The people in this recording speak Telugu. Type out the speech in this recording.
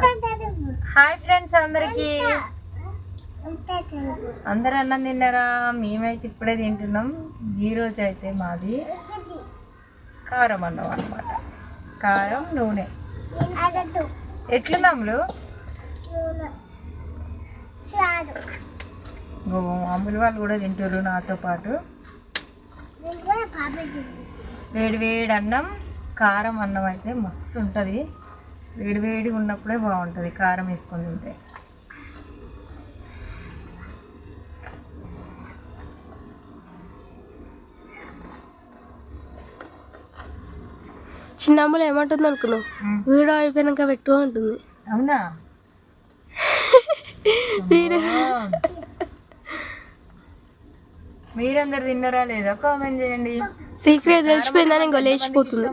హాయ్ ఫ్రెండ్స్ అందరికి, అందరు అన్నం తిన్నారా? మేమైతే ఇప్పుడే తింటున్నాం. ఈరోజు అయితే మాది కారం అన్నం అన్నమాట. కారం నూనె ఎట్లున్నాములు అమ్ములు వాళ్ళు కూడా తింటారు నాతో పాటు. వేడి వేడి అన్నం, కారం అన్నం అయితే మస్తు ఉంటుంది. వేడి వేడిగా ఉన్నప్పుడే బాగుంటుంది కారం వేసుకొని తింటే. చిన్నమ్మలు ఏమంటుంది అనుకున్నావు? వీడియో అయిపోయినాక పెట్టు అంటుంది. అవునా? మీరందరు తిన్నారా లేదా కామెంట్ చేయండి. సీక్రెట్ తెలిసిపోయిందని ఇంకో లేచిపోతుంది.